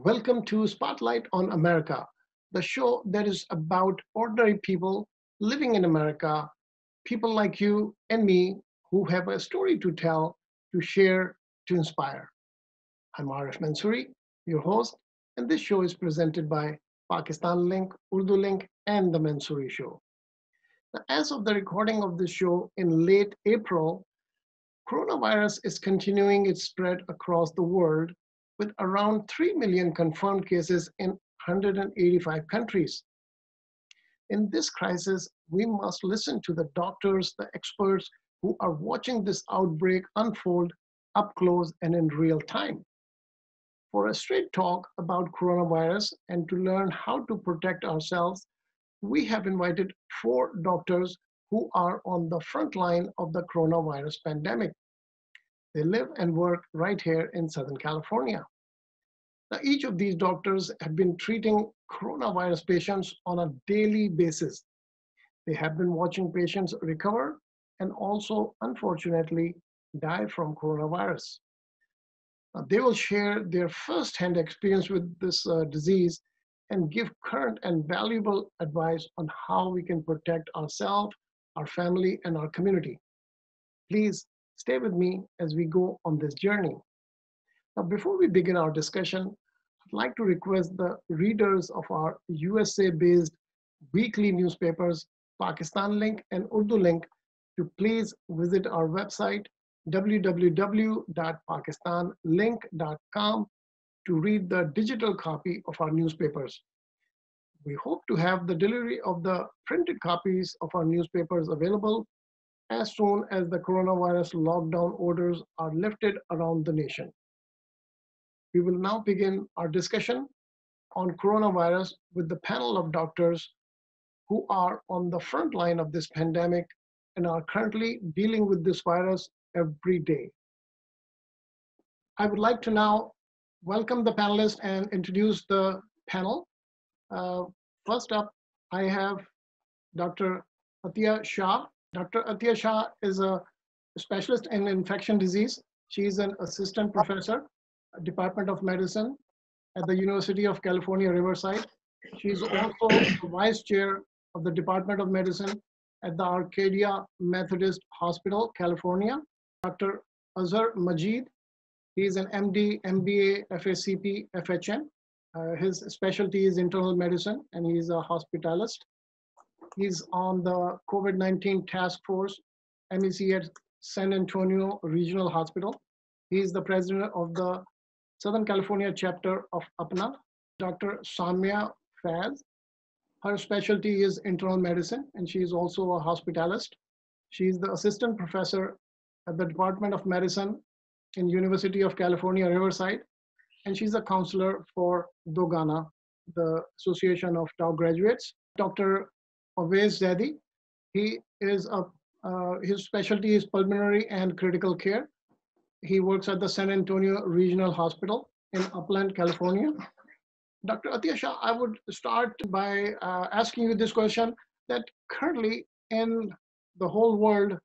Welcome to Spotlight on America, the show that is about ordinary people living in America, people like you and me who have a story to tell, to share, to inspire. I'm Mansuri, your host, and this show is presented by Pakistan Link, Urdu Link, and the Mansuri Show. Now, as of the recording of this show in late April, coronavirus is continuing its spread across the world with around 3 million confirmed cases in 185 countries. In this crisis, we must listen to the doctors, the experts who are watching this outbreak unfold up close and in real time. For a straight talk about coronavirus and to learn how to protect ourselves, we have invited 4 doctors who are on the front line of the coronavirus pandemic. They live and work right here in Southern California. Now, each of these doctors have been treating coronavirus patients on a daily basis. They have been watching patients recover and also, unfortunately, die from coronavirus. Now, they will share their first-hand experience with this disease and give current and valuable advice on how we can protect ourselves, our family, and our community. Please stay with me as we go on this journey. Now, before we begin our discussion, I'd like to request the readers of our USA-based weekly newspapers, Pakistan Link and Urdu Link, to please visit our website, www.pakistanlink.com, to read the digital copy of our newspapers. We hope to have the delivery of the printed copies of our newspapers available as soon as the coronavirus lockdown orders are lifted around the nation. We will now begin our discussion on coronavirus with the panel of doctors who are on the front line of this pandemic and are currently dealing with this virus every day. I would like to now welcome the panelists and introduce the panel. First up, I have Dr. Atiya Shah. Dr. Atiya Shah is a specialist in infection disease. She is an assistant professor, Department of Medicine at the University of California, Riverside. She is also the vice chair of the Department of Medicine at the Arcadia Methodist Hospital, California. Dr. Azhar Majid, he is an MD, MBA, FACP, FHN. His specialty is internal medicine and he is a hospitalist. He's on the COVID-19 task force, MEC at San Antonio Regional Hospital. He is the president of the Southern California chapter of APNA. Dr. Samia Faz, her specialty is internal medicine and she is also a hospitalist. She is the assistant professor at the Department of Medicine in University of California, Riverside, and she's a counselor for Dogana, the Association of Tau Graduates. Dr. Awais Zaidi, he is his specialty is pulmonary and critical care. He works at the San Antonio Regional Hospital in Upland, California. Dr. Atiya Shah, I would start by asking you this question, that currently in the whole world,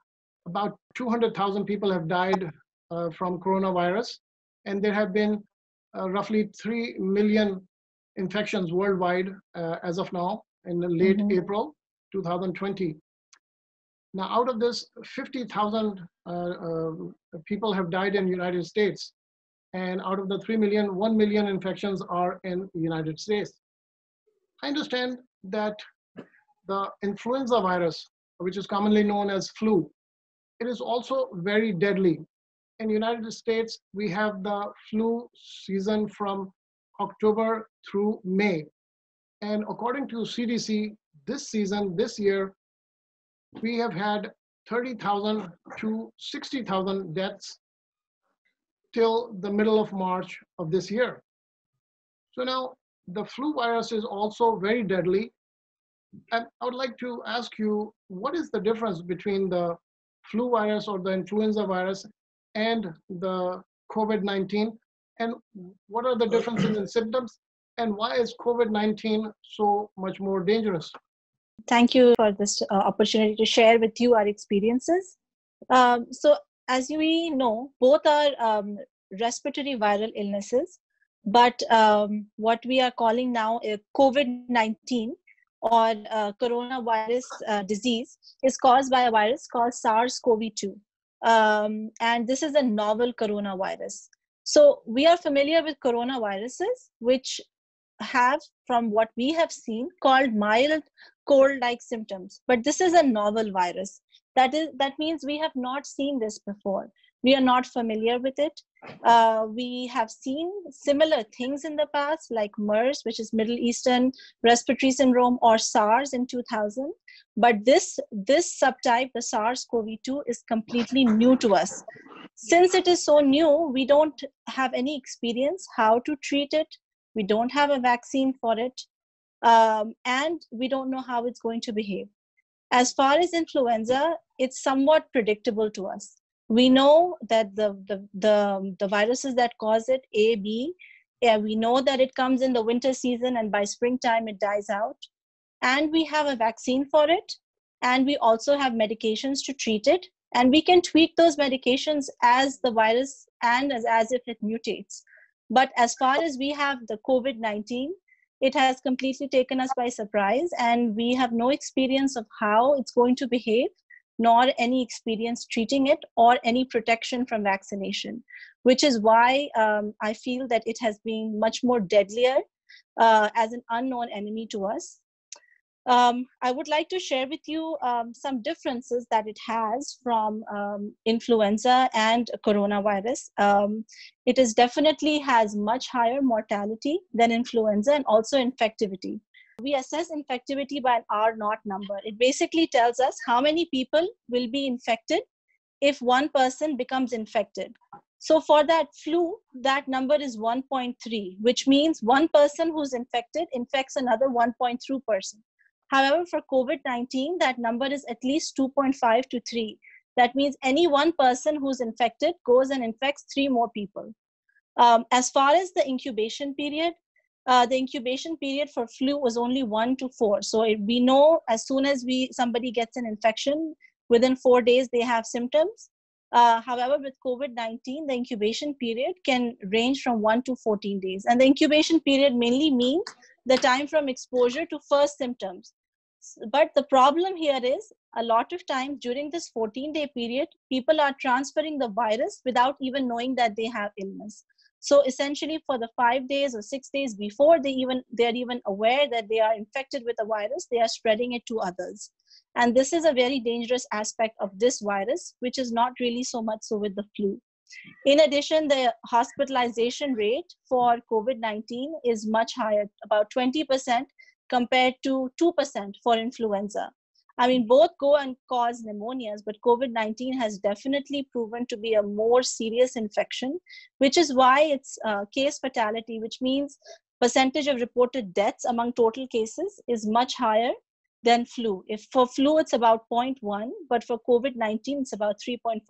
about 200,000 people have died from coronavirus, and there have been roughly 3 million infections worldwide as of now in late April 2020. Now, out of this, 50,000 people have died in the United States. And out of the 3 million, 1 million infections are in the United States. I understand that the influenza virus, which is commonly known as flu, it is also very deadly. In the United States, we have the flu season from October through May. And according to CDC, this season, this year, we have had 30,000 to 60,000 deaths till the middle of March of this year. So now the flu virus is also very deadly. And I would like to ask you, what is the difference between the flu virus or the influenza virus and the COVID-19? And what are the differences in symptoms? And why is COVID-19 so much more dangerous? Thank you for this opportunity to share with you our experiences. So as we know, both are respiratory viral illnesses. but what we are calling now COVID-19 or coronavirus disease is caused by a virus called SARS-CoV-2. And this is a novel coronavirus. So we are familiar with coronaviruses, which have, from what we have seen, called mild cold-like symptoms. But this is a novel virus. That means we have not seen this before. We are not familiar with it. We have seen similar things in the past, like MERS, which is Middle Eastern Respiratory Syndrome, or SARS in 2000. But this subtype, the SARS-CoV-2, is completely new to us. Since it is so new, we don't have any experience how to treat it. We don't have a vaccine for it, and we don't know how it's going to behave. As far as influenza, it's somewhat predictable to us. We know that the viruses that cause it, A, B, yeah, we know that it comes in the winter season and by springtime it dies out. And we have a vaccine for it. And we also have medications to treat it. And we can tweak those medications as the virus and as if it mutates. But as far as we have the COVID-19, it has completely taken us by surprise, and we have no experience of how it's going to behave, nor any experience treating it or any protection from vaccination, which is why I feel that it has been much more deadlier as an unknown enemy to us. I would like to share with you some differences that it has from influenza and coronavirus. It is definitely has much higher mortality than influenza and also infectivity. We assess infectivity by an R0 number. It basically tells us how many people will be infected if one person becomes infected. So for that flu, that number is 1.3, which means one person who's infected infects another 1.3 person. However, for COVID-19, that number is at least 2.5 to 3. That means any one person who's infected goes and infects 3 more people. As far as the incubation period for flu was only 1 to 4. So we know as soon as somebody gets an infection, within 4 days they have symptoms. However, with COVID-19, the incubation period can range from 1 to 14 days. And the incubation period mainly means the time from exposure to first symptoms. But the problem here is a lot of times during this 14-day period, people are transferring the virus without even knowing that they have illness. So essentially for the 5 days or 6 days before they're even aware that they are infected with a virus, they are spreading it to others. And this is a very dangerous aspect of this virus, which is not really so much so with the flu. In addition, the hospitalization rate for COVID-19 is much higher, about 20% compared to 2% for influenza. I mean, both go and cause pneumonias, but COVID-19 has definitely proven to be a more serious infection, which is why its case fatality, which means percentage of reported deaths among total cases, is much higher than flu. If for flu, it's about 0.1, but for COVID-19, it's about 3.5%.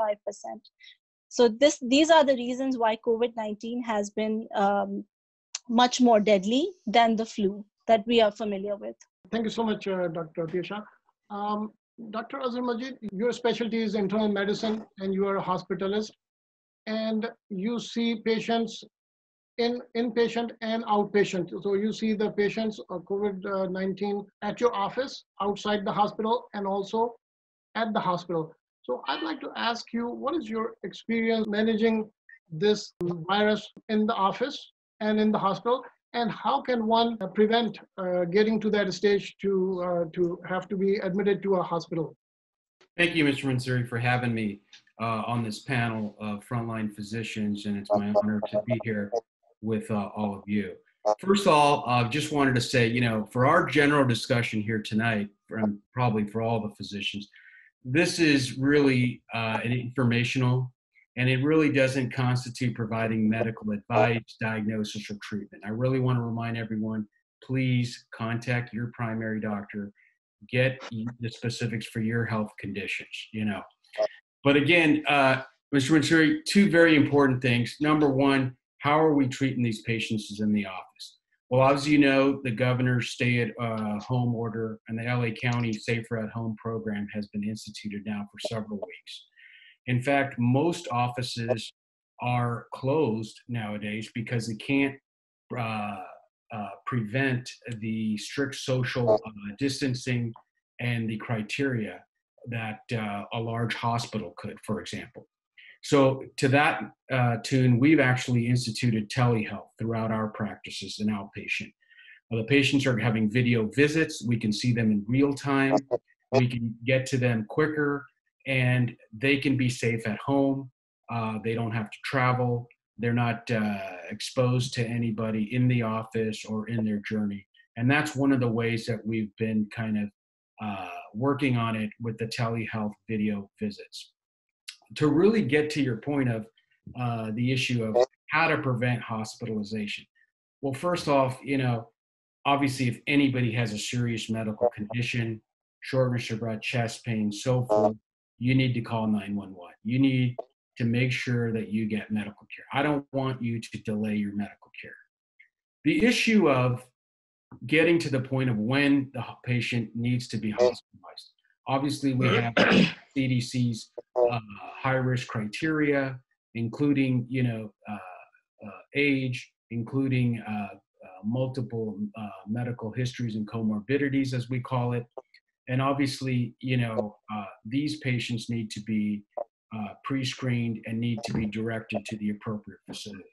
So these are the reasons why COVID-19 has been much more deadly than the flu that we are familiar with. Thank you so much, Dr. Tirsha. Dr. Azhar Majid, your specialty is internal medicine and you are a hospitalist, and you see patients inpatient and outpatient. So you see the patients of COVID-19 at your office, outside the hospital, and also at the hospital. So I'd like to ask you, what is your experience managing this virus in the office and in the hospital? And how can one prevent getting to that stage to have to be admitted to a hospital? Thank you, Mr. Mansuri, for having me on this panel of frontline physicians, and it's my honor to be here with all of you. First of all, I just wanted to say, for our general discussion here tonight, and probably for all the physicians, this is really an informational, and it really doesn't constitute providing medical advice, diagnosis, or treatment. I really want to remind everyone, please contact your primary doctor, get the specifics for your health conditions, But again, Mr. Mansuri, 2 very important things. Number 1, how are we treating these patients in the office? Well, as you know, the governor's stay-at-home order and the LA County Safer at Home program has been instituted now for several weeks. In fact, most offices are closed nowadays because they can't prevent the strict social distancing and the criteria that a large hospital could, for example. So to that tune, we've actually instituted telehealth throughout our practices in outpatient. The patients are having video visits. We can see them in real time. We can get to them quicker, and they can be safe at home. They don't have to travel. They're not exposed to anybody in the office or in their journey. And that's one of the ways that we've been kind of working on it with the telehealth video visits. To really get to your point of the issue of how to prevent hospitalization. Well, first off, obviously, if anybody has a serious medical condition, shortness of breath, chest pain, so forth, you need to call 911. You need to make sure that you get medical care. I don't want you to delay your medical care. The issue of getting to the point of when the patient needs to be hospitalized. Obviously, we have CDC's high-risk criteria, including, age, including multiple medical histories and comorbidities, as we call it. And obviously, these patients need to be pre-screened and need to be directed to the appropriate facility.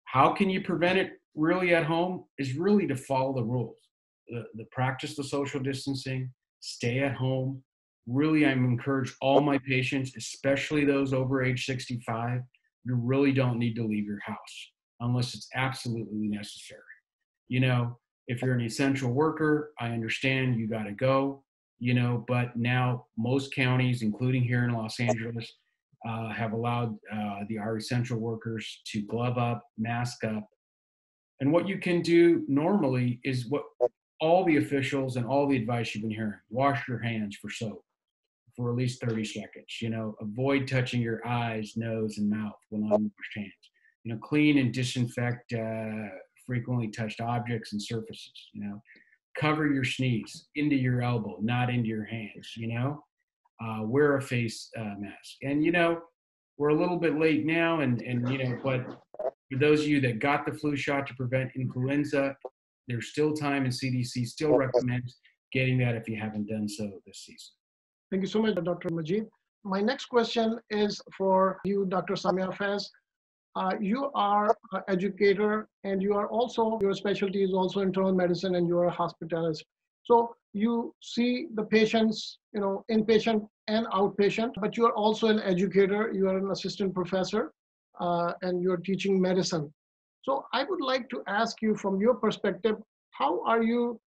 How can you prevent it really at home? Is really to follow the rules, the practice the social distancing, stay at home. Really, I'm encourage all my patients, especially those over age 65, you really don't need to leave your house unless it's absolutely necessary. If you're an essential worker, I understand you got to go, but now most counties, including here in Los Angeles, have allowed our essential workers to glove up, mask up. And what you can do normally is what all the officials and all the advice you've been hearing: wash your hands for soap for at least 30 seconds, avoid touching your eyes, nose, and mouth when on washed hands, clean and disinfect frequently touched objects and surfaces, cover your sneeze into your elbow, not into your hands, wear a face mask. And, we're a little bit late now, but for those of you that got the flu shot to prevent influenza, there's still time, and CDC still recommends getting that if you haven't done so this season. Thank you so much, Dr. Majid. My next question is for you, Dr. Samia Faiz. You are an educator, and you are also, your specialty is also internal medicine, and you are a hospitalist. So you see the patients, inpatient and outpatient, but you are also an educator. You are an assistant professor, and you're teaching medicine. So I would like to ask you, from your perspective, how are you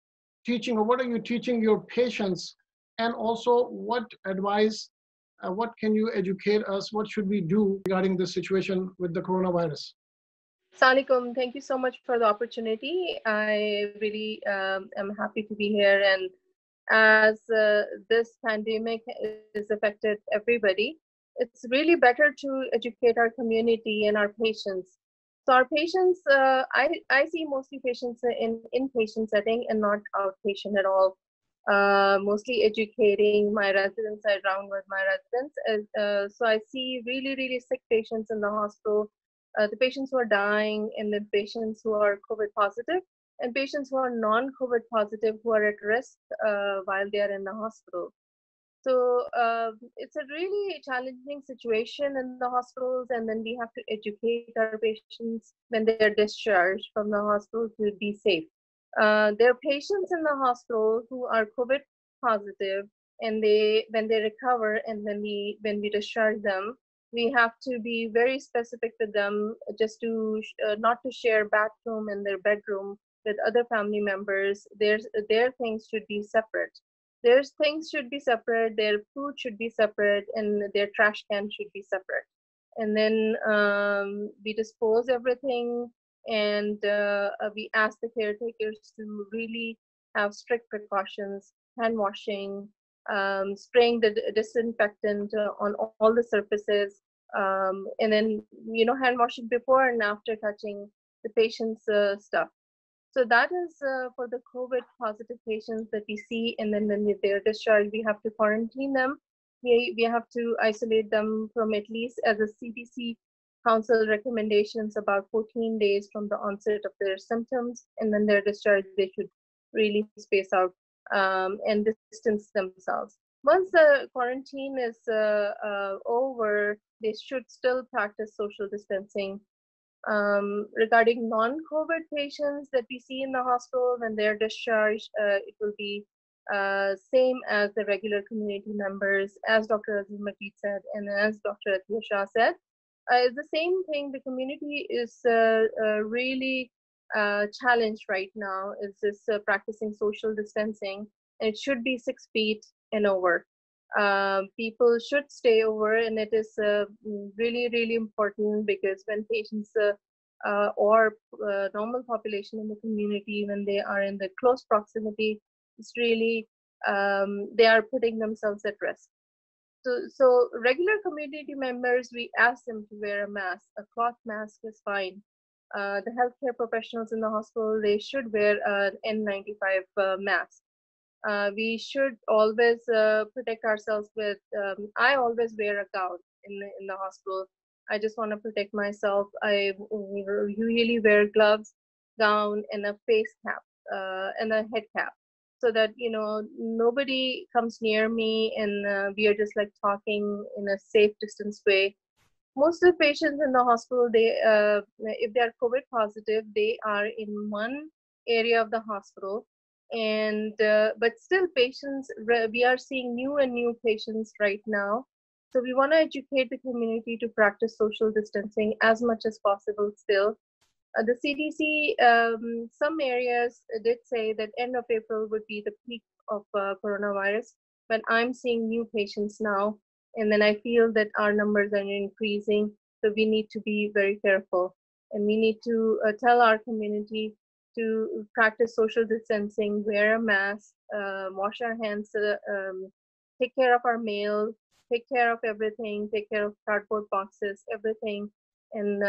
teaching, or what are you teaching your patients? And also, what advice, what can you educate us? What should we do regarding this situation with the coronavirus? Assalamualaikum. Thank you so much for the opportunity. I really am happy to be here. And as this pandemic has affected everybody, it's really better to educate our community and our patients. So our patients, I see mostly patients in inpatient setting and not outpatient at all. Mostly educating my residents. I round with my residents. So I see really, really sick patients in the hospital, the patients who are dying, and the patients who are COVID positive, and patients who are non-COVID positive who are at risk while they are in the hospital. So it's a really challenging situation in the hospitals, and then we have to educate our patients when they are discharged from the hospital to be safe. There are patients in the hospital who are COVID positive, and when they recover and when we discharge them, we have to be very specific with them, just to not to share bathroom in their bedroom with other family members. Their things should be separate. Their things should be separate. Their food should be separate, and their trash can should be separate. And then we dispose everything. And we ask the caretakers to really have strict precautions, hand washing, spraying the disinfectant on all the surfaces, and then, hand washing before and after touching the patient's stuff. So that is for the COVID positive patients that we see. And then when they're discharged, we have to quarantine them. We have to isolate them from, at least as a CDC council recommendations about 14 days from the onset of their symptoms, and when they're discharged, they should really space out and distance themselves. Once the quarantine is over, they should still practice social distancing. Regarding non-COVID patients that we see in the hospital, when they're discharged, it will be same as the regular community members, as Dr. Azim Majid said, and as Dr. Atiya Shah said. It's the same thing. The community is really challenged right now. Is this practicing social distancing? And it should be 6 feet and over. People should stay over, and it is really, really important, because when patients or normal population in the community, when they are in the close proximity, it's really they are putting themselves at risk. So regular community members, we ask them to wear a mask. A cloth mask is fine. The healthcare professionals in the hospital, they should wear an N95 mask. We should always protect ourselves with, I always wear a gown in the hospital. I just want to protect myself. I usually wear gloves, gown, and a face cap and a head cap, so that, you know, nobody comes near me, and we are just like talking in a safe distance way. Most of the patients in the hospital, they if they are COVID positive, they are in one area of the hospital, and but still patients, we are seeing new and new patients right now. So we want to educate the community to practice social distancing as much as possible still. The CDC, some areas did say that end of April would be the peak of coronavirus, but I'm seeing new patients now, and then I feel that our numbers are increasing, so we need to be very careful, and we need to tell our community to practice social distancing, wear a mask, wash our hands, take care of our mail, take care of everything, take care of cardboard boxes, everything, and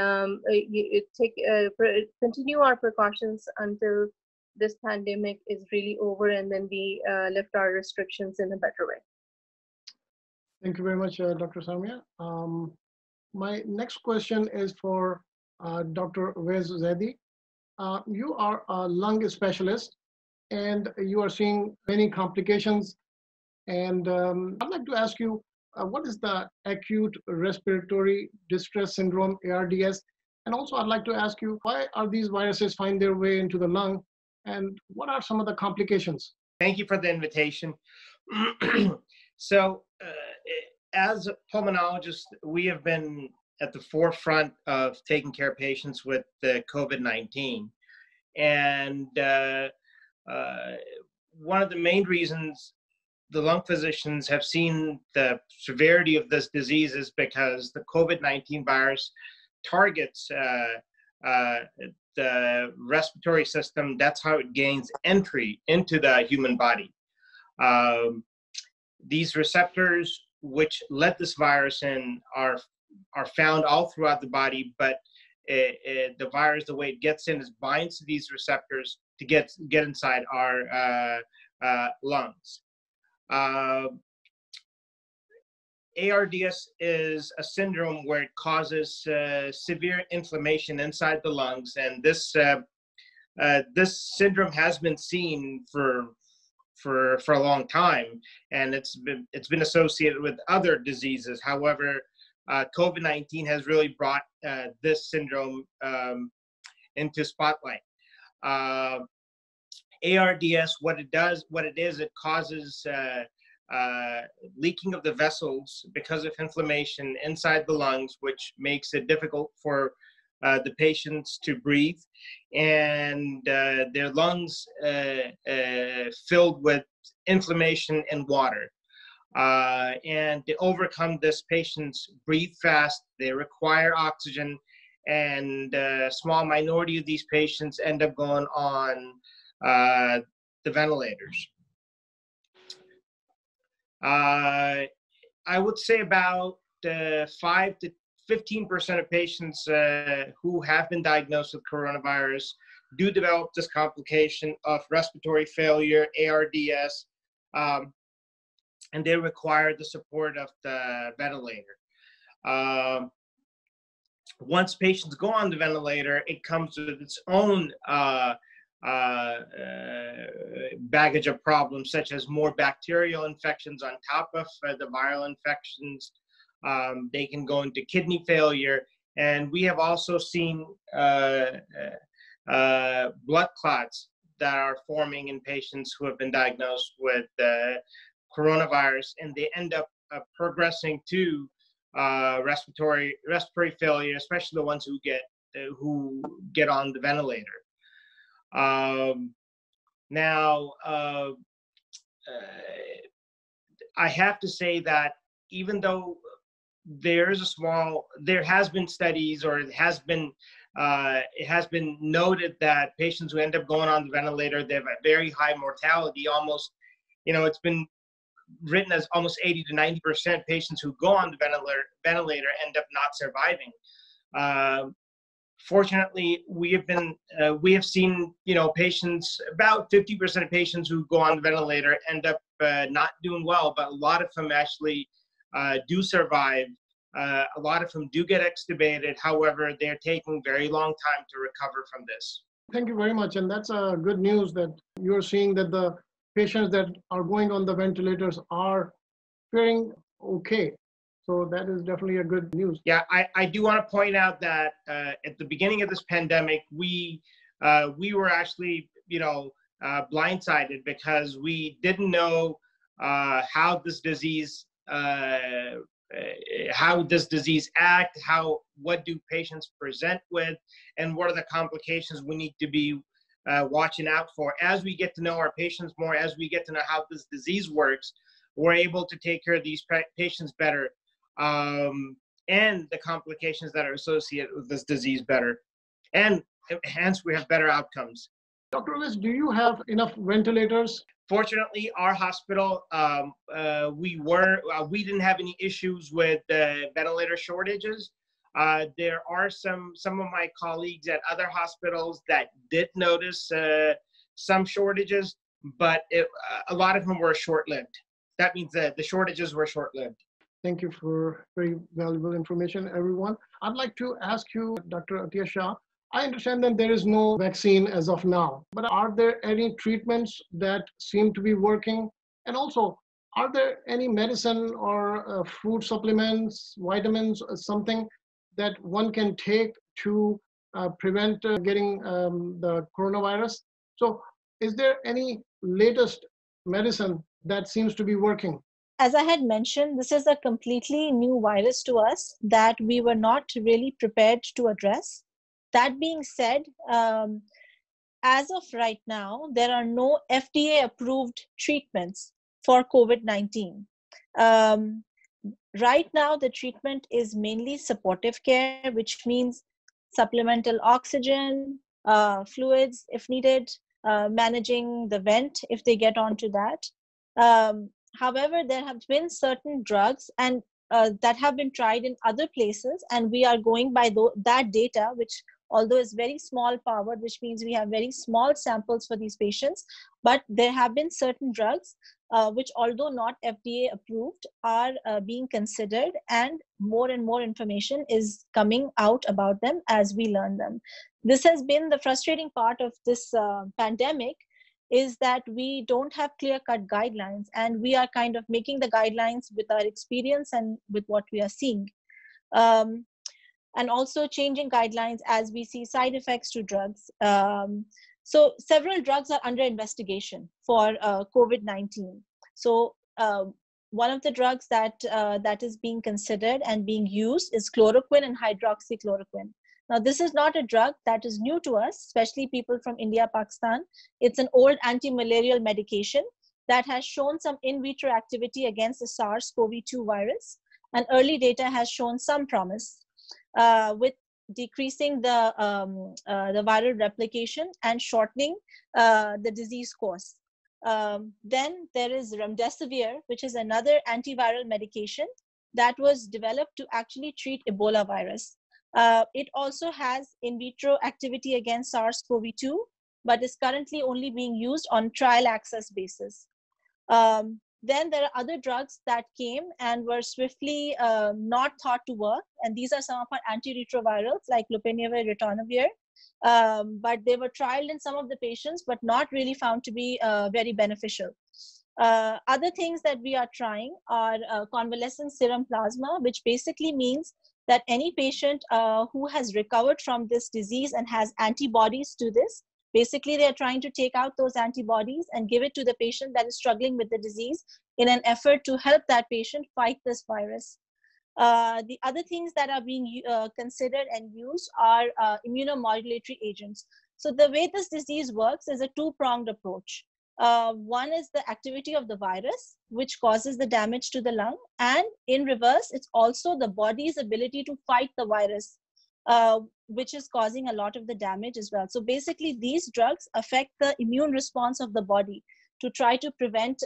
continue our precautions until this pandemic is really over, and then we lift our restrictions in a better way. Thank you very much, Dr. Samia. My next question is for Dr. Wes Zaidi. You are a lung specialist, and you are seeing many complications. And I'd like to ask you, what is the acute respiratory distress syndrome, ARDS? And also, I'd like to ask you, why are these viruses find their way into the lung? And what are some of the complications? Thank you for the invitation. So, as pulmonologists, we have been at the forefront of taking care of patients with the COVID-19. And one of the main reasons the lung physicians have seen the severity of this disease is because the COVID-19 virus targets the respiratory system. That's how it gains entry into the human body. These receptors, which let this virus in, are found all throughout the body, but the virus, the way it gets in, is binds to these receptors to get inside our lungs. ARDS is a syndrome where it causes severe inflammation inside the lungs, and this syndrome has been seen for a long time, and it's been associated with other diseases. However, COVID-19 has really brought this syndrome into spotlight. ARDS, what it is, it causes leaking of the vessels because of inflammation inside the lungs, which makes it difficult for the patients to breathe, and their lungs filled with inflammation and water. And to overcome this, patients breathe fast, they require oxygen, and a small minority of these patients end up going on the ventilators. I would say about 5 to 15% of patients who have been diagnosed with coronavirus do develop this complication of respiratory failure, ARDS, and they require the support of the ventilator. once patients go on the ventilator, it comes with its own baggage of problems, such as more bacterial infections on top of the viral infections. They can go into kidney failure. And we have also seen blood clots that are forming in patients who have been diagnosed with coronavirus, and they end up progressing to respiratory failure, especially the ones who get on the ventilator. Now, I have to say that even though there has been studies, or it has been noted that patients who end up going on the ventilator, they have a very high mortality. Almost, it's been written as almost 80 to 90% patients who go on the ventilator end up not surviving. Fortunately, we have seen, patients, about 50% of patients who go on the ventilator end up not doing well, but a lot of them actually do survive. A lot of them do get extubated. However, they're taking very long time to recover from this. Thank you very much. And that's good news that you're seeing that the patients that are going on the ventilators are faring okay. So that is definitely a good news. Yeah, I do want to point out that at the beginning of this pandemic, we were actually, blindsided, because we didn't know how this disease act, what do patients present with, and what are the complications we need to be watching out for. As we get to know our patients more, as we get to know how this disease works, we're able to take care of these patients better, and the complications that are associated with this disease better, and hence we have better outcomes. Dr. Lewis, do you have enough ventilators? Fortunately, our hospital, we didn't have any issues with ventilator shortages. There are some of my colleagues at other hospitals that did notice some shortages, but a lot of them were short-lived. That means that the shortages were short-lived. Thank you for very valuable information, everyone. I'd like to ask you, Dr. Atiya Shah, I understand that there is no vaccine as of now, but are there any treatments that seem to be working? And also, are there any medicine or food supplements, vitamins, or something that one can take to prevent getting the coronavirus? So is there any latest medicine that seems to be working? As I had mentioned, this is a completely new virus to us that we were not really prepared to address. That being said, as of right now, there are no FDA-approved treatments for COVID-19. Right now, the treatment is mainly supportive care, which means supplemental oxygen, fluids if needed, managing the vent if they get onto that. However, there have been certain drugs and that have been tried in other places, and we are going by that data, which although is very small powered, which means we have very small samples for these patients, but there have been certain drugs which, although not FDA approved, are being considered, and more information is coming out about them as we learn them. This has been the frustrating part of this pandemic, is that we don't have clear-cut guidelines, and we are kind of making the guidelines with our experience and with what we are seeing. And also changing guidelines as we see side effects to drugs. So several drugs are under investigation for COVID-19. So one of the drugs that is being considered and being used is chloroquine and hydroxychloroquine. Now, this is not a drug that is new to us, especially people from India, Pakistan. It's an old anti-malarial medication that has shown some in vitro activity against the SARS-CoV-2 virus, and early data has shown some promise with decreasing the viral replication and shortening the disease course. Then there is remdesivir, which is another antiviral medication that was developed to actually treat Ebola virus. It also has in vitro activity against SARS-CoV-2, but is currently only being used on trial access basis. Then there are other drugs that came and were swiftly not thought to work. And these are some of our antiretrovirals like lopinavir, ritonavir. But they were trialed in some of the patients, but not really found to be very beneficial. Other things that we are trying are convalescent serum plasma, which basically means that any patient who has recovered from this disease and has antibodies to this, basically they are trying to take out those antibodies and give it to the patient that is struggling with the disease in an effort to help that patient fight this virus. The other things that are being considered and used are immunomodulatory agents. So the way this disease works is a two-pronged approach. One is the activity of the virus, which causes the damage to the lung. And in reverse, it's also the body's ability to fight the virus, which is causing a lot of the damage as well. So basically, these drugs affect the immune response of the body to try to prevent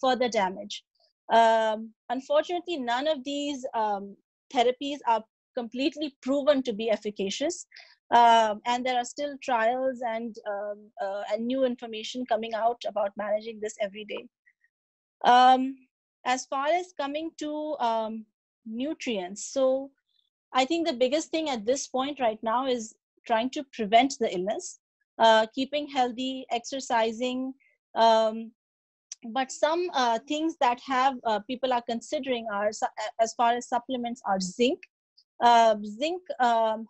further damage. Unfortunately, none of these therapies are completely proven to be efficacious. And there are still trials and new information coming out about managing this every day. As far as coming to nutrients, so I think the biggest thing at this point right now is trying to prevent the illness, keeping healthy, exercising. But some things that have people are considering are, as far as supplements, are zinc. Zinc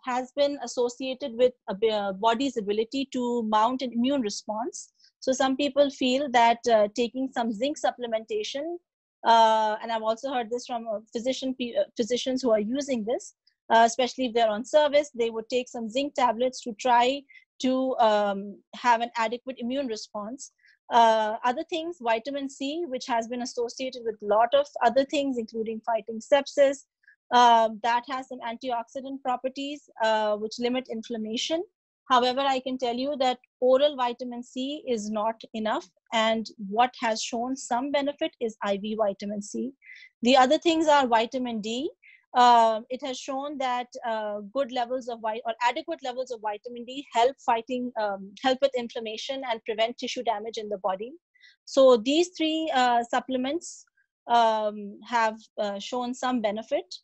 has been associated with a body's ability to mount an immune response. So some people feel that taking some zinc supplementation, and I've also heard this from physicians who are using this, especially if they're on service, they would take some zinc tablets to try to have an adequate immune response. Other things, vitamin C, which has been associated with a lot of other things, including fighting sepsis, that has some antioxidant properties, which limit inflammation. However, I can tell you that oral vitamin C is not enough. And what has shown some benefit is IV vitamin C. The other things are vitamin D. It has shown that good levels of or adequate levels of vitamin D help with inflammation and prevent tissue damage in the body. So these three supplements have shown some benefit.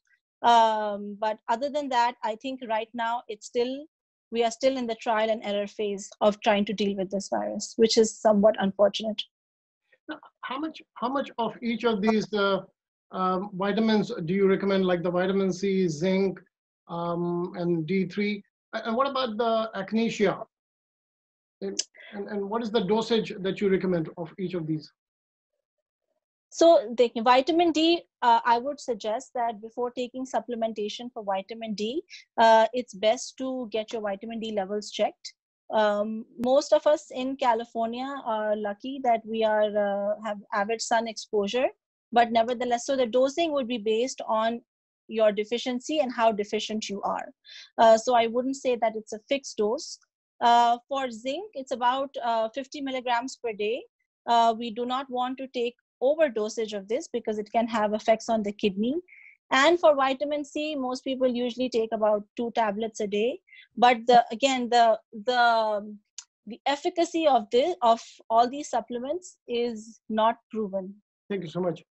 But other than that, I think right now we are still in the trial and error phase of trying to deal with this virus, which is somewhat unfortunate. How much of each of these vitamins do you recommend, like the vitamin C, zinc, and D3? And what about the agnesia? And what is the dosage that you recommend of each of these? So the vitamin D, I would suggest that before taking supplementation for vitamin D, it's best to get your vitamin D levels checked. Most of us in California are lucky that we have average sun exposure, but nevertheless, so the dosing would be based on your deficiency and how deficient you are. So I wouldn't say that it's a fixed dose. For zinc, it's about 50 milligrams per day. We do not want to take overdosage of this because it can have effects on the kidney. And for vitamin C, most people usually take about 2 tablets a day. But the efficacy of all these supplements is not proven. Thank you so much.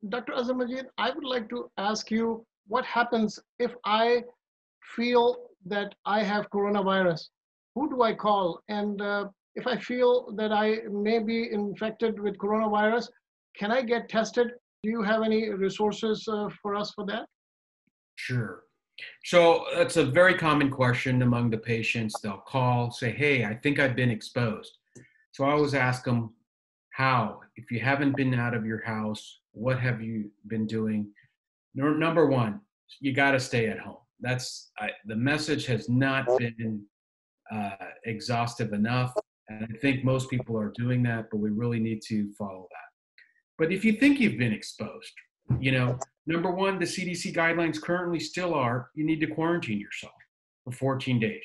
Dr. Azhar Majid, I would like to ask you, what happens if I feel that I have coronavirus? Who do I call? And if I feel that I may be infected with coronavirus, can I get tested? Do you have any resources for us for that? Sure. So that's a very common question among the patients. They'll call, say, hey, I think I've been exposed. So I always ask them, how? If you haven't been out of your house, what have you been doing? Number one, you got to stay at home. The message has not been exhaustive enough. And I think most people are doing that, but we really need to follow that. But if you think you've been exposed, number one, the CDC guidelines currently still are, you need to quarantine yourself for 14 days.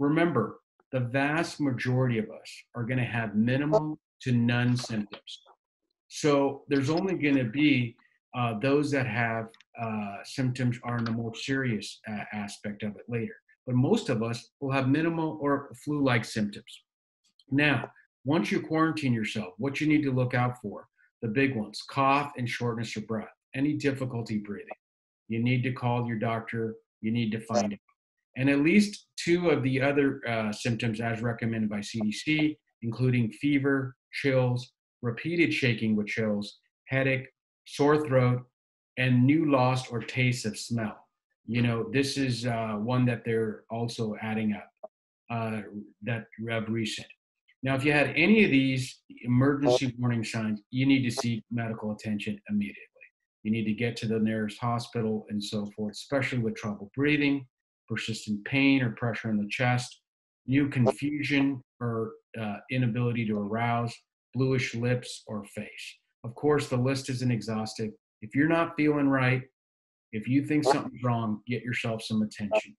Remember, the vast majority of us are going to have minimal to none symptoms. So there's only going to be those that have symptoms are in the more serious aspect of it later. But most of us will have minimal or flu-like symptoms. Now, once you quarantine yourself, what you need to look out for, the big ones, cough and shortness of breath, any difficulty breathing, you need to call your doctor, you need to find out. And at least 2 of the other symptoms as recommended by CDC, including fever, chills, repeated shaking with chills, headache, sore throat, and new loss or taste of smell. You know, this is one that they're also adding up that of recent. Now, if you had any of these emergency warning signs, you need to seek medical attention immediately. You need to get to the nearest hospital and so forth, especially with trouble breathing, persistent pain or pressure in the chest, new confusion or inability to arouse, bluish lips or face. Of course, the list isn't exhaustive. If you're not feeling right, if you think something's wrong, get yourself some attention.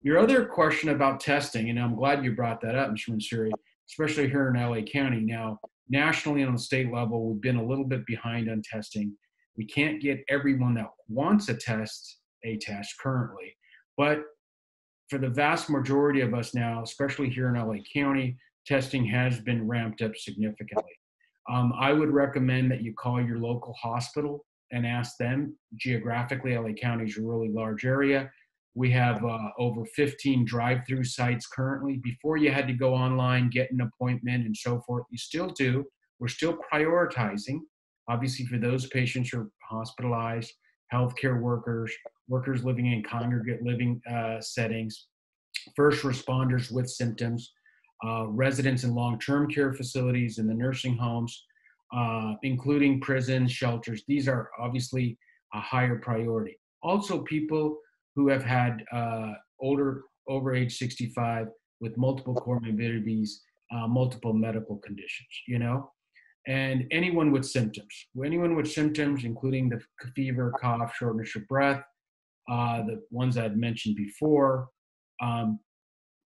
Your other question about testing, and I'm glad you brought that up, Mr. Mansuri, especially here in LA County. Now, nationally on the state level, we've been a little bit behind on testing. We can't get everyone that wants a test currently, but for the vast majority of us now, especially here in LA County, testing has been ramped up significantly. I would recommend that you call your local hospital and ask them. Geographically, LA County is a really large area. We have over 15 drive-through sites currently. Before you had to go online, get an appointment and so forth. You still do. We're still prioritizing, obviously, for those patients who are hospitalized, healthcare workers, workers living in congregate living settings, first responders with symptoms, residents in long-term care facilities and the nursing homes, including prisons, shelters. These are obviously a higher priority. Also, people who have had over age 65 with multiple comorbidities, multiple medical conditions, you know, and anyone with symptoms, including the fever, cough, shortness of breath, the ones I'd mentioned before,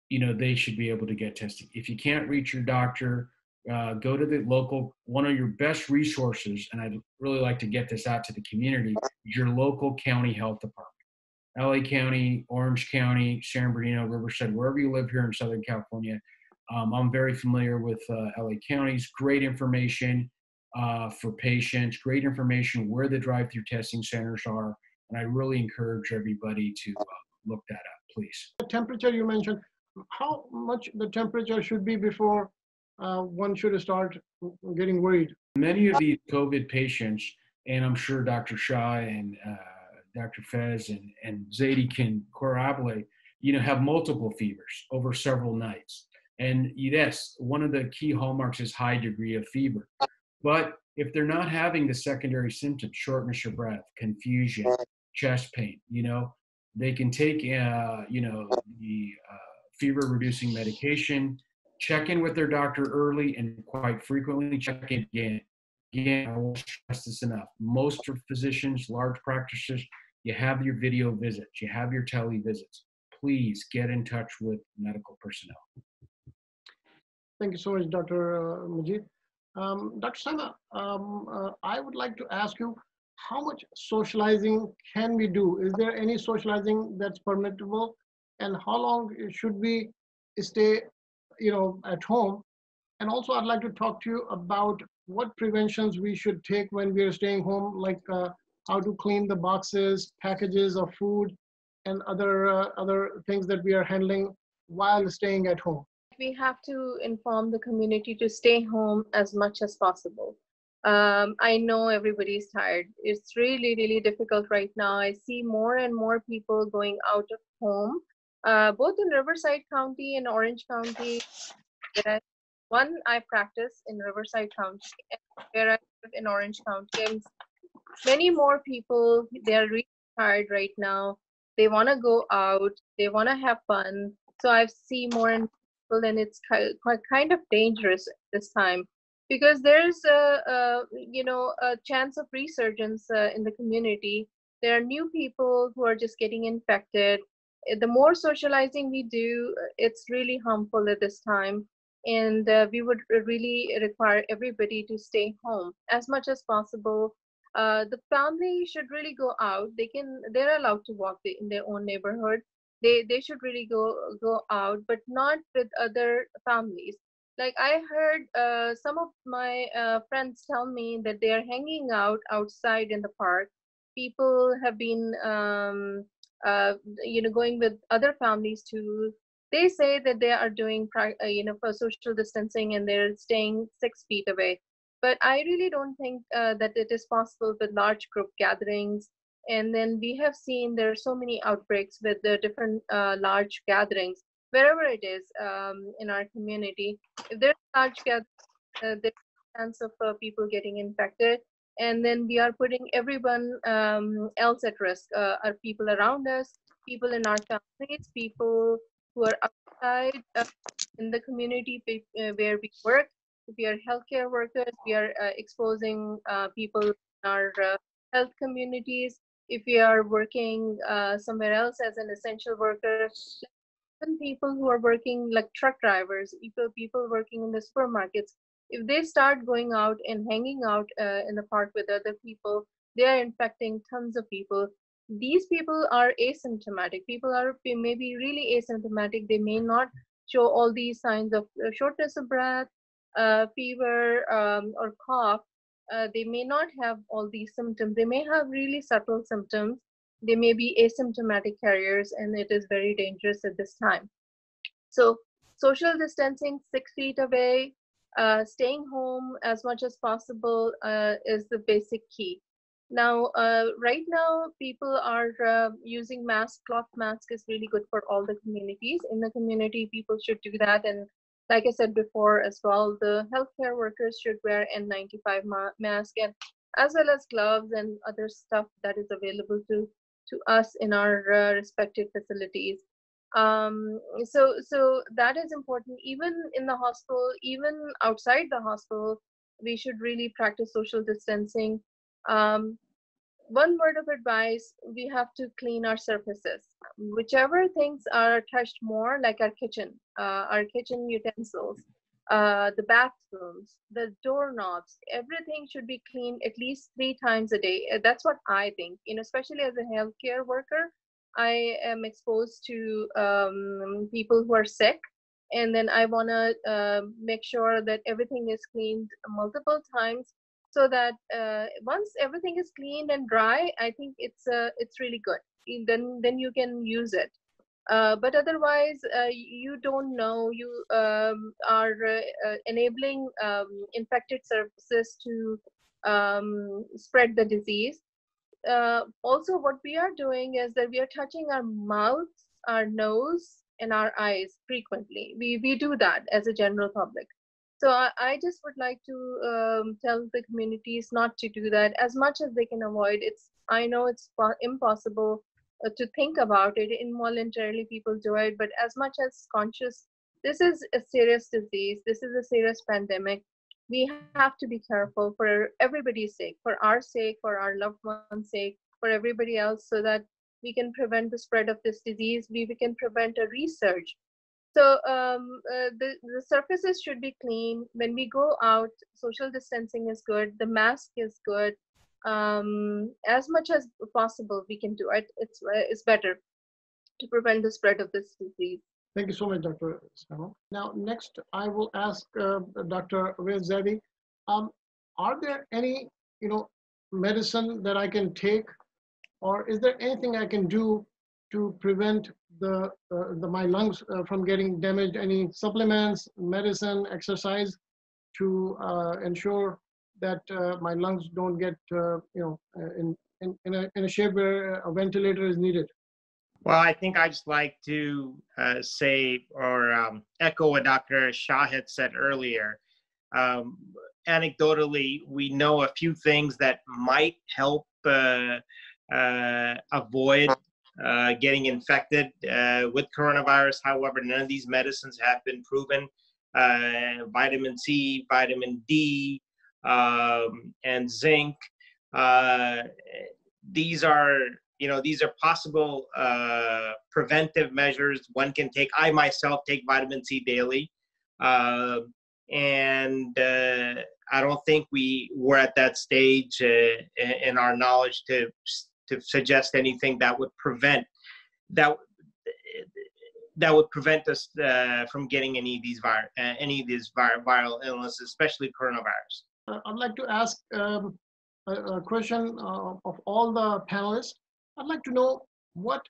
you know, they should be able to get tested. If you can't reach your doctor, go to the local, one of your best resources, and I'd really like to get this out to the community, is your local county health department. LA County, Orange County, San Bernardino, Riverside, wherever you live here in Southern California. I'm very familiar with LA County's great information for patients, great information where the drive-through testing centers are, and I really encourage everybody to look that up, please. The temperature you mentioned, how much the temperature should be before one should start getting worried? Many of these COVID patients, and I'm sure Dr. Shah and Dr. Fez and Zaidi can corroborate, you know, have multiple fevers over several nights. And yes, one of the key hallmarks is high degree of fever. But if they're not having the secondary symptoms, shortness of breath, confusion, chest pain, you know, they can take, you know, the fever reducing medication, check in with their doctor early and quite frequently check in again. Again, I won't stress this enough. Most physicians, large practitioners, you have your video visits, you have your tele visits. Please get in touch with medical personnel. Thank you so much, Dr. Majid. Dr. Sama, I would like to ask you, how much socializing can we do? Is there any socializing that's permissible? And how long should we stay, you know, at home? And also, I'd like to talk to you about what preventions we should take when we are staying home, like how to clean the boxes, packages of food, and other things that we are handling while staying at home. We have to inform the community to stay home as much as possible. I know everybody's tired. It's really, really difficult right now. I see more and more people going out of home, both in Riverside County and Orange County. One, I practice in Riverside County, and where I live in Orange County. And many more people, they're really tired right now. They want to go out. They want to have fun. So I see more and more people, and it's kind of dangerous this time because there's a chance of resurgence in the community. There are new people who are just getting infected. The more socializing we do, it's really harmful at this time. And we would really require everybody to stay home as much as possible. The family should really go out. They're allowed to walk in their own neighborhood. They should really go out, but not with other families. Like I heard some of my friends tell me that they are hanging out outside in the park. People have been, going with other families too. They say that they are doing, for social distancing and they're staying 6 feet away. But I really don't think that it is possible with large group gatherings. And then we have seen there are so many outbreaks with the different large gatherings wherever it is in our community. If there's large gatherings, there's a chance of people getting infected, and then we are putting everyone else at risk. Our people around us, people in our families, people who are outside in the community where we work. If we are healthcare workers, we are exposing people in our health communities. If we are working somewhere else as an essential worker, even people who are working like truck drivers, people working in the supermarkets, if they start going out and hanging out in the park with other people, they are infecting tons of people. These people are asymptomatic. People are maybe really asymptomatic. They may not show all these signs of shortness of breath, fever, or cough. They may not have all these symptoms. They may have really subtle symptoms. They may be asymptomatic carriers, and it is very dangerous at this time. So social distancing, 6 feet away, staying home as much as possible is the basic key. Now, right now, people are using mask. Cloth mask is really good for all the communities. In the community, people should do that. And like I said before as well, the healthcare workers should wear N95 mask, and as well as gloves and other stuff that is available to us in our respective facilities. So that is important. Even in the hospital, even outside the hospital, we should really practice social distancing. um, One word of advice: we have to clean our surfaces. Whichever things are touched more, like our kitchen utensils, the bathrooms, the doorknobs, everything should be cleaned at least 3 times a day. That's what I think. Especially as a healthcare worker, I am exposed to people who are sick, and then I want to make sure that everything is cleaned multiple times, so that once everything is cleaned and dry, I think it's really good. Then you can use it. But otherwise, you don't know. You are enabling infected surfaces to spread the disease. Also, what we are doing is that we are touching our mouth, our nose, and our eyes frequently. We do that as a general public. So I just would like to tell the communities not to do that as much as they can avoid. I know it's impossible to think about it. Involuntarily, people do it, but as much as conscious, this is a serious disease. This is a serious pandemic. We have to be careful for everybody's sake, for our loved ones' sake, for everybody else, so that we can prevent the spread of this disease. We can prevent a resurge. So the surfaces should be clean. When we go out, social distancing is good. The mask is good. As much as possible, we can do it. It's better to prevent the spread of this disease. Thank you so much, Dr. Samo. Now, next, I will ask Dr. Rezadi, are there any, medicine that I can take, or is there anything I can do to prevent my lungs from getting damaged? Any supplements, medicine, exercise to ensure that my lungs don't get, in a shape where a ventilator is needed? Well, I think I'd just like to say or echo what Dr. Shahid said earlier. Anecdotally, we know a few things that might help avoid getting infected with coronavirus. However, none of these medicines have been proven. Vitamin C, vitamin D, and zinc. These are possible preventive measures one can take. I myself take vitamin C daily. And I don't think we're at that stage in our knowledge to suggest anything that would prevent that. that would prevent us from getting any of these viral illnesses, especially coronavirus. I'd like to ask a question of all the panelists. I'd like to know, what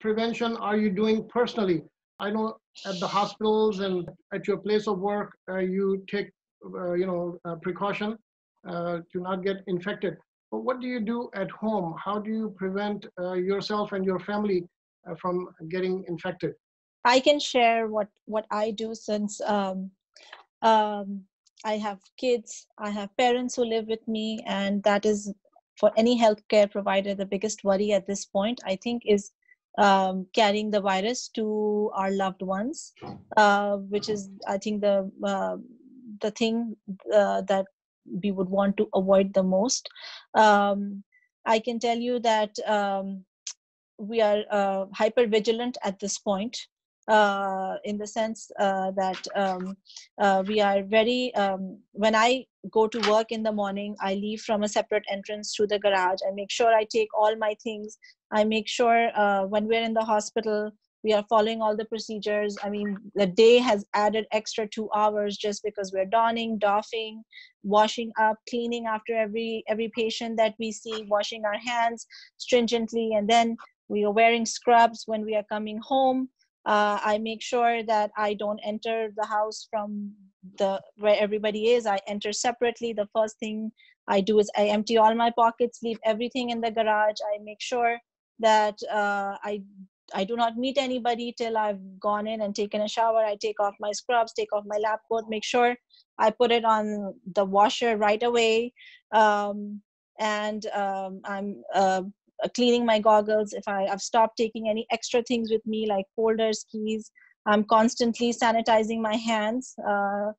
prevention are you doing personally? I know at the hospitals and at your place of work, you take precaution to not get infected. But what do you do at home? How do you prevent yourself and your family from getting infected? I can share what I do, since I have kids, I have parents who live with me, and that is, for any healthcare provider, the biggest worry at this point, I think, is carrying the virus to our loved ones, which is, I think, the thing that we would want to avoid the most. I can tell you that we are hyper vigilant at this point, in the sense that we are very, when I go to work in the morning, I leave from a separate entrance to the garage. I make sure I take all my things. I make sure when we're in the hospital, we are following all the procedures. I mean, the day has added extra 2 hours just because we're donning, doffing, washing up, cleaning after every patient that we see, washing our hands stringently, and then we are wearing scrubs when we are coming home. I make sure that I don't enter the house from where everybody is. I enter separately. The first thing I do is I empty all my pockets, leave everything in the garage. I make sure that I do not meet anybody till I've gone in and taken a shower. I take off my scrubs, take off my lab coat, make sure I put it on the washer right away. I'm cleaning my goggles. If I've stopped taking any extra things with me, like folders, keys. I'm constantly sanitizing my hands to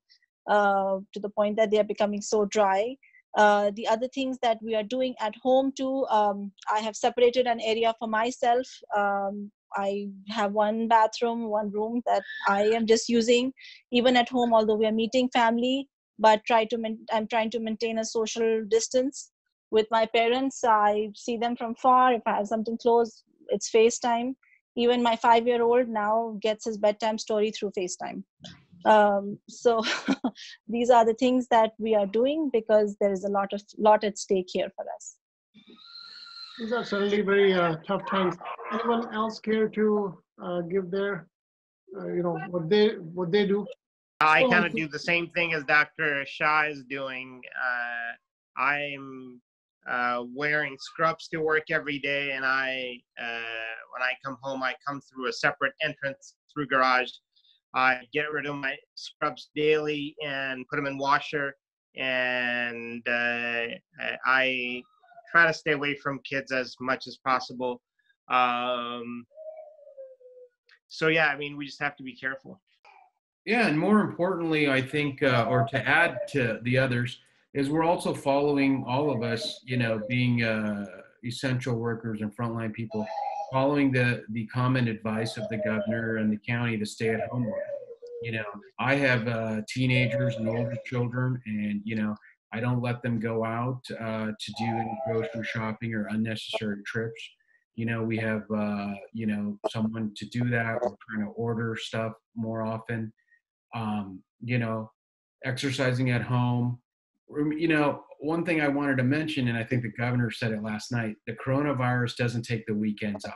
the point that they are becoming so dry. The other things that we are doing at home too, I have separated an area for myself. I have one bathroom, one room that I am just using, even at home, although we are meeting family, but I'm trying to maintain a social distance with my parents. I see them from far. If I have something close, it's FaceTime. Even my 5-year-old now gets his bedtime story through FaceTime. So these are the things that we are doing because there is a lot at stake here for us. These are certainly very tough times. Anyone else care to give their, what they do? I kind of do the same thing as Dr. Shah is doing. I'm wearing scrubs to work every day, and when I come home, I come through a separate entrance through garage. I get rid of my scrubs daily and put them in washer, and I try to stay away from kids as much as possible. So yeah, I mean, we just have to be careful. Yeah, and more importantly, I think, or to add to the others, is we're also following, all of us, being essential workers and frontline people, following the common advice of the governor and the county to stay at home. I have teenagers and older children, and I don't let them go out to do any grocery shopping or unnecessary trips. We have someone to do that. We're trying to order stuff more often. Exercising at home. One thing I wanted to mention, and I think the governor said it last night, the coronavirus doesn't take the weekends off.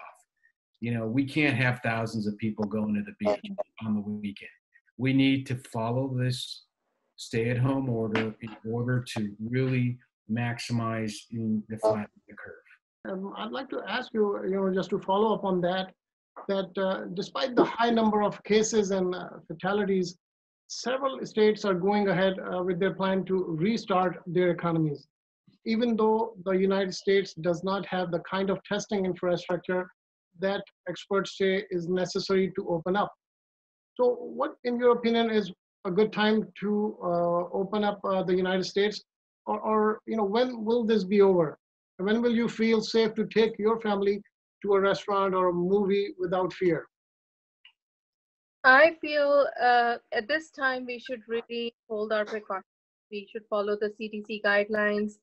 We can't have thousands of people going to the beach on the weekend. We need to follow this stay-at-home order in order to really maximize the flattening the curve. I'd like to ask you, just to follow up on that despite the high number of cases and fatalities, several states are going ahead with their plan to restart their economies, even though the United States does not have the kind of testing infrastructure that experts say is necessary to open up. So what, in your opinion, is a good time to open up the United States? Or when will this be over? When will you feel safe to take your family to a restaurant or a movie without fear? I feel at this time we should really hold our precautions. We should follow the CDC guidelines.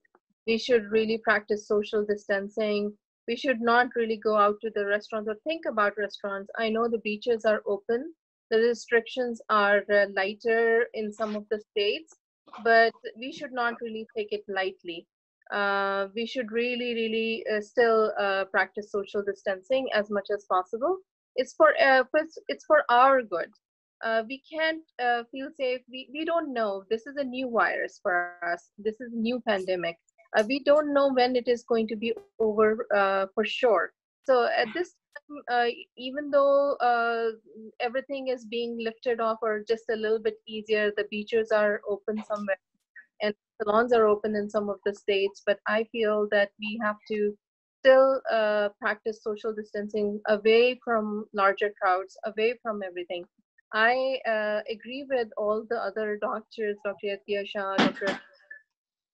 We should really practice social distancing. We should not really go out to the restaurants or think about restaurants. I know the beaches are open. The restrictions are lighter in some of the states, but we should not really take it lightly. We should really, really still practice social distancing as much as possible. It's for our good. We can't feel safe. We don't know. This is a new virus for us. This is a new pandemic. We don't know when it is going to be over for sure. So at this time, even though everything is being lifted off or just a little bit easier, the beaches are open somewhere and salons are open in some of the states, but I feel that we have to still practice social distancing away from larger crowds, away from everything. I agree with all the other doctors, Dr. Yathiya Shah,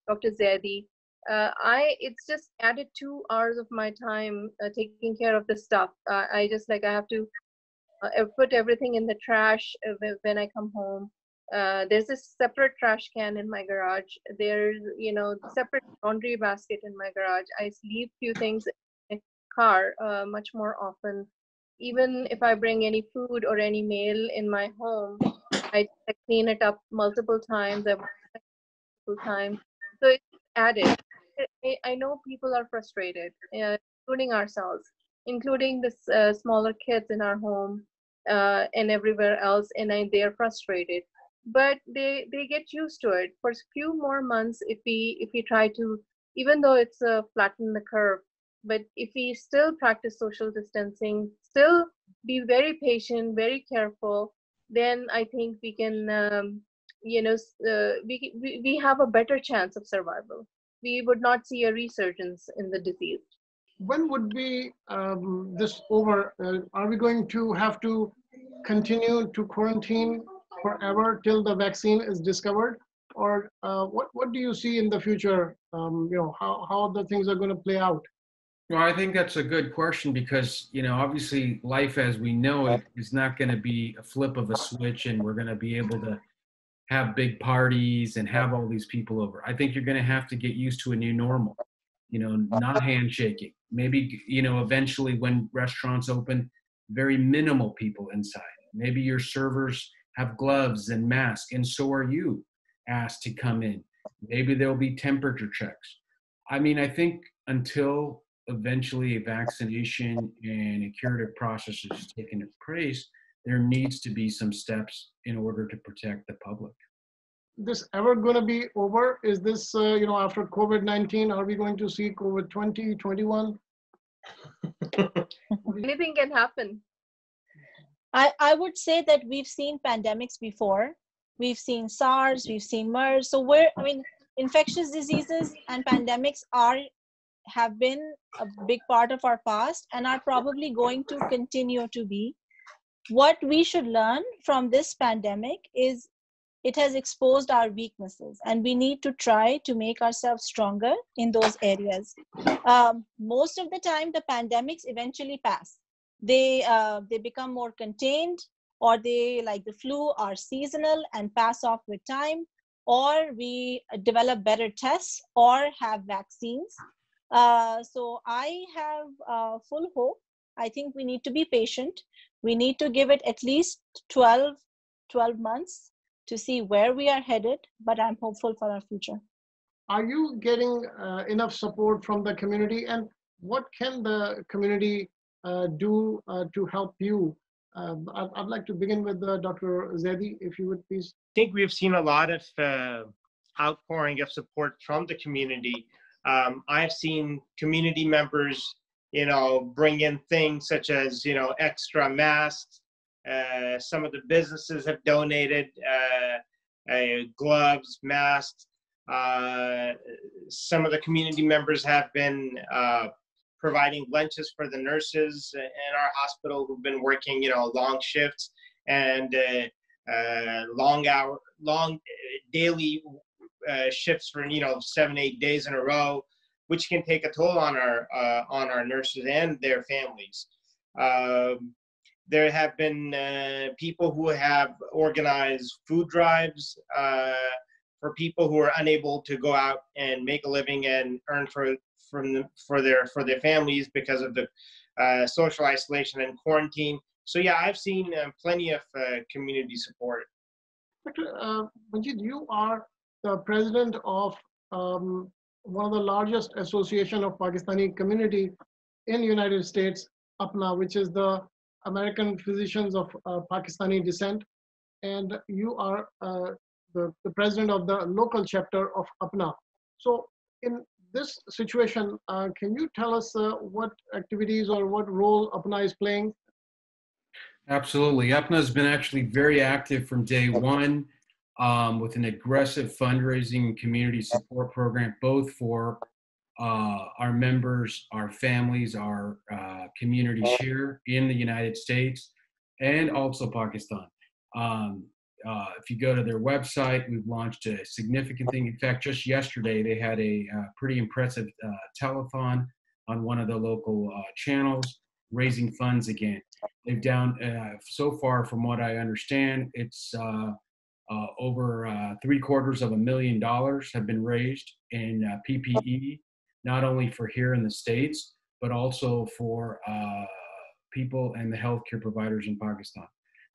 Dr. Zaidi. It's just added 2 hours of my time taking care of the stuff. I just like I have to put everything in the trash when I come home. There's a separate trash can in my garage. There's separate laundry basket in my garage. I leave few things in my car much more often. Even if I bring any food or any mail in my home, I clean it up multiple times. Multiple times. So it's added. I know people are frustrated, including ourselves, including the smaller kids in our home and everywhere else, and they're frustrated. But they get used to it. For a few more months, if we try to, even though it's flatten the curve, but if we still practice social distancing, still be very patient, very careful, then I think we can, we have a better chance of survival. We would not see a resurgence in the disease. When would be this over? Are we going to have to continue to quarantine forever till the vaccine is discovered? Or what do you see in the future? How the things are going to play out? Well, I think that's a good question because, obviously life as we know it is not going to be a flip of a switch and we're going to be able to have big parties and have all these people over. I think you're going to have to get used to a new normal, not handshaking. Maybe, eventually when restaurants open, very minimal people inside. Maybe your servers have gloves and masks, and so are you asked to come in. Maybe there'll be temperature checks. I mean, I think until eventually a vaccination and a curative process is taken place, there needs to be some steps in order to protect the public. This ever going to be over? Is this, after COVID-19, are we going to see COVID 2021? Anything can happen. I would say that we've seen pandemics before. We've seen SARS, we've seen MERS. So infectious diseases and pandemics have been a big part of our past and are probably going to continue to be. What we should learn from this pandemic is it has exposed our weaknesses and we need to try to make ourselves stronger in those areas. Most of the time, the pandemics eventually pass. They become more contained, or they, like the flu, are seasonal and pass off with time, or we develop better tests or have vaccines. So I have full hope. I think we need to be patient. We need to give it at least 12 months to see where we are headed, but I'm hopeful for our future. Are you getting enough support from the community, and what can the community do to help you? I'd like to begin with Dr. Zaidi, if you would please. I think we've seen a lot of outpouring of support from the community. I've seen community members, bring in things such as, extra masks. Some of the businesses have donated gloves, masks. Some of the community members have been providing lunches for the nurses in our hospital who've been working, long shifts and long daily shifts for 7-8 days in a row, which can take a toll on our nurses and their families. There have been people who have organized food drives for people who are unable to go out and make a living and earn for their families because of the social isolation and quarantine. So yeah, I've seen plenty of community support. Dr. Manjeet, you are the president of one of the largest association of Pakistani community in United States, APNA, which is the American Physicians of Pakistani descent, and you are the president of the local chapter of APNA. So in this situation, can you tell us what activities or what role APNA is playing? Absolutely. UPNA has been actually very active from day one with an aggressive fundraising and community support program, both for our members, our families, our communities here in the United States, and also Pakistan. If you go to their website, we've launched a significant thing. In fact, just yesterday, they had a pretty impressive telethon on one of the local channels, raising funds again. They've down, so far, from what I understand, it's over $750,000 have been raised in PPE, not only for here in the States, but also for people and the healthcare providers in Pakistan.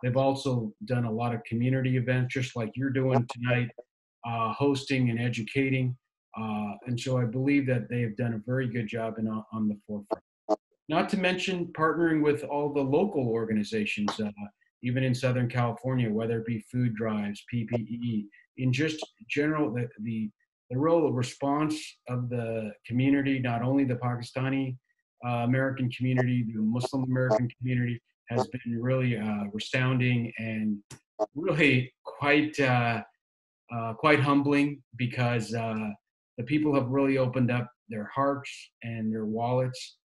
They've also done a lot of community events, just like you're doing tonight, hosting and educating. And so I believe that they have done a very good job on the forefront. Not to mention partnering with all the local organizations, even in Southern California, whether it be food drives, PPE, in just general, the role of response of the community, not only the Pakistani American community, the Muslim American community, has been really resounding and really quite humbling, because the people have really opened up their hearts and their wallets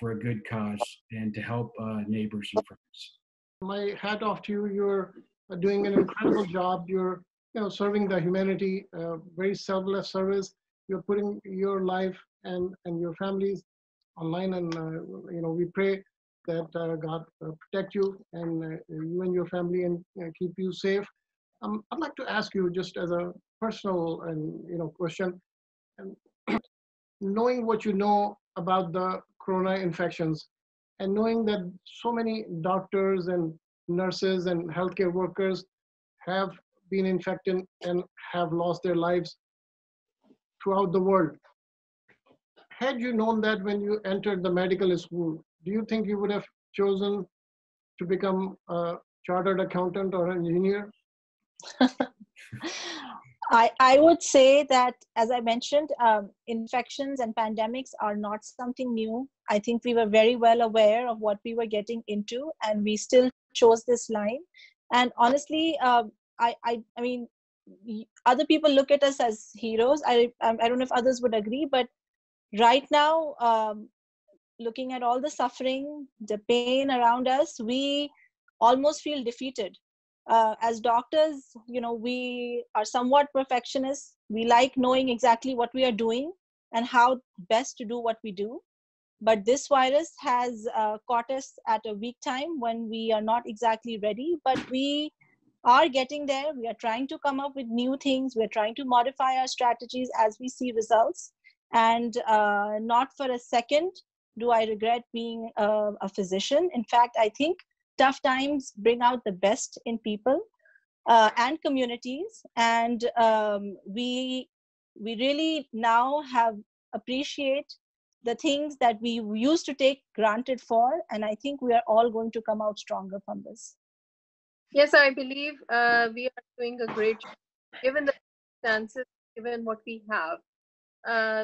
for a good cause and to help neighbors and friends. My hat off to you. You're doing an incredible job. You're serving the humanity, very selfless service. You're putting your life and your families online, and we pray that God protect you and you and your family, and keep you safe. I'd like to ask you, just as a personal and question, and knowing what you know about the corona infections, and knowing that so many doctors and nurses and healthcare workers have been infected and have lost their lives throughout the world. Had you known that when you entered the medical school, do you think you would have chosen to become a chartered accountant or an engineer? I would say that, as I mentioned, infections and pandemics are not something new. I think we were very well aware of what we were getting into, and we still chose this line. And honestly, I mean, other people look at us as heroes. I don't know if others would agree, but right now, looking at all the suffering, the pain around us, we almost feel defeated. As doctors, we are somewhat perfectionists. We like knowing exactly what we are doing and how best to do what we do. But this virus has caught us at a weak time when we are not exactly ready, but we are getting there. We are trying to come up with new things. We're trying to modify our strategies as we see results. And not for a second do I regret being a physician. In fact, I think tough times bring out the best in people and communities. And we really now have appreciate the things that we used to take granted for. And I think we are all going to come out stronger from this. Yes, I believe we are doing a great job, given the circumstances, given what we have.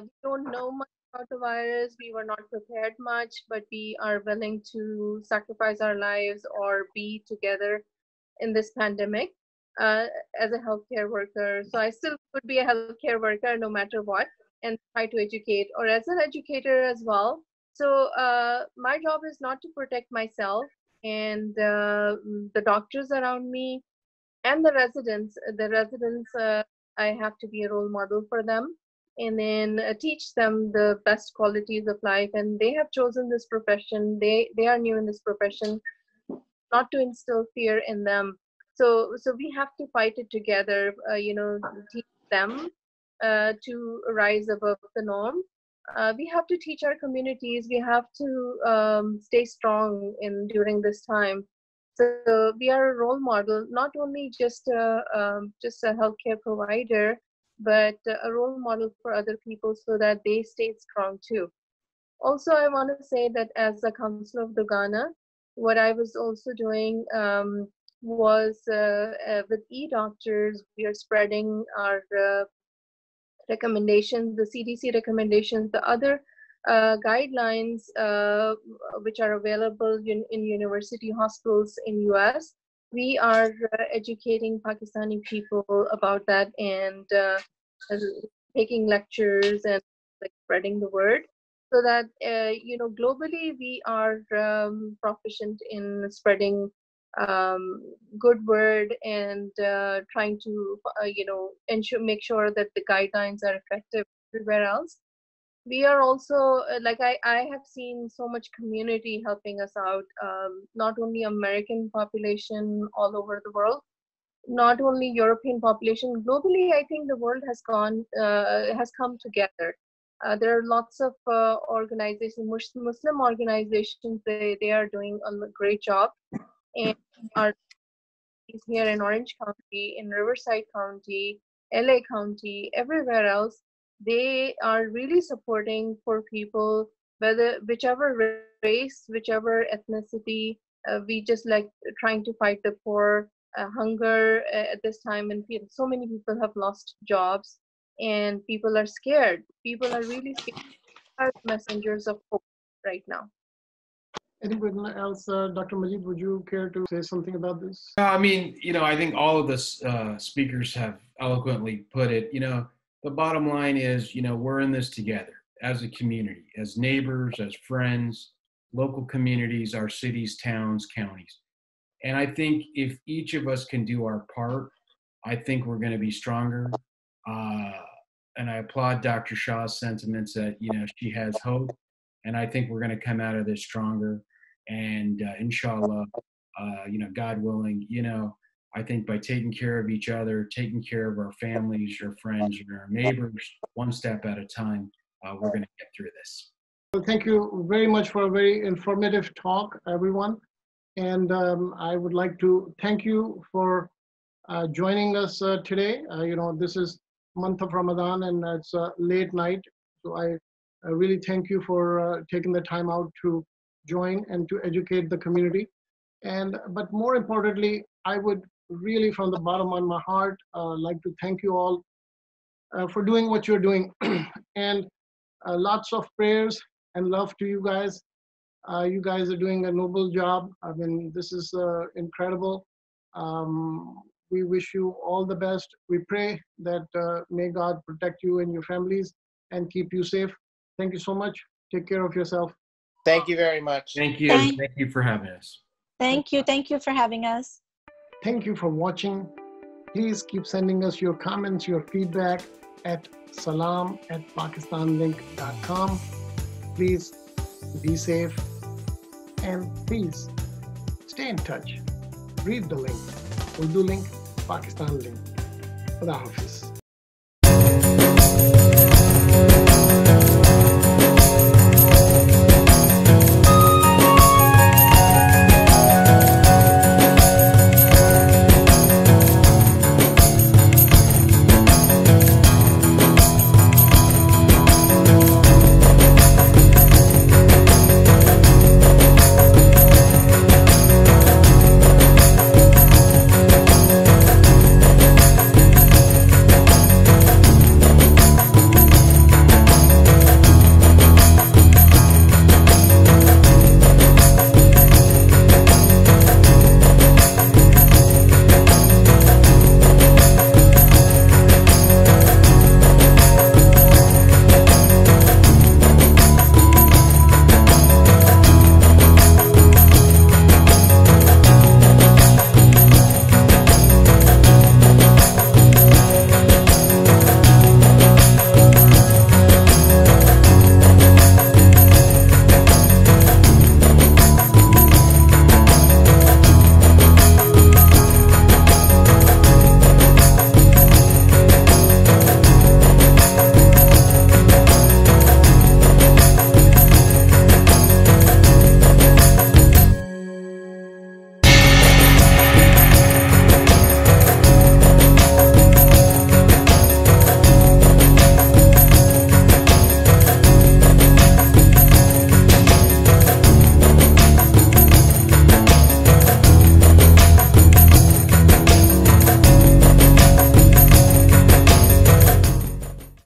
We don't know much about the virus. We were not prepared much, but we are willing to sacrifice our lives or be together in this pandemic as a healthcare worker. So I still could be a healthcare worker no matter what, and try to educate, or as an educator as well. So my job is not to protect myself and the doctors around me and the residents. I have to be a role model for them, and then teach them the best qualities of life. And they have chosen this profession. They are new in this profession, not to instill fear in them. So we have to fight it together. Teach them to rise above the norm. We have to teach our communities. We have to stay strong during this time. So we are a role model, not only just a healthcare provider, but a role model for other people so that they stay strong too. Also, I want to say that as a counselor of the Ghana, what I was also doing was with e-doctors, we are spreading our recommendations, the CDC recommendations, the other guidelines which are available in university hospitals in US. We are educating Pakistani people about that and taking lectures and like spreading the word so that globally we are proficient in spreading good word and trying to make sure that the guidelines are effective everywhere else. We are also like I have seen so much community helping us out, not only American population all over the world, not only European population, globally. I think the world has come together. There are lots of organizations, Muslim organizations. They are doing a great job, and our here in Orange County, in Riverside County, LA County, everywhere else, they are really supporting for people, whichever race, whichever ethnicity. We just like trying to fight the poor, hunger at this time, and so many people have lost jobs, and people are scared. People are really scared. Are messengers of hope right now. Anyone else, Dr. Majid, would you care to say something about this? I mean, I think all of the speakers have eloquently put it. The bottom line is, we're in this together as a community, as neighbors, as friends, local communities, our cities, towns, counties. And I think if each of us can do our part, I think we're going to be stronger. And I applaud Dr. Shah's sentiments that, she has hope. And I think we're going to come out of this stronger. And inshallah, God willing, I think by taking care of each other, taking care of our families, our friends, and our neighbors, one step at a time, we're going to get through this. Well, thank you very much for a very informative talk, everyone. And I would like to thank you for joining us today. This is month of Ramadan and it's late night. So I really thank you for taking the time out to join and to educate the community. But more importantly, I would really from the bottom of my heart like to thank you all for doing what you're doing. And lots of prayers and love to you guys. You guys are doing a noble job. I mean, this is incredible. We wish you all the best. We pray that may God protect you and your families and keep you safe. Thank you so much. Take care of yourself. Thank you very much. Thank you. Thank you for having us. Thank you. Thank you for having us. Thank you for watching. Please keep sending us your comments, your feedback at salam@pakistanlink.com. Please be safe and please stay in touch. Read the link. Urdu Link, Pakistan Link. Khuda Hafiz.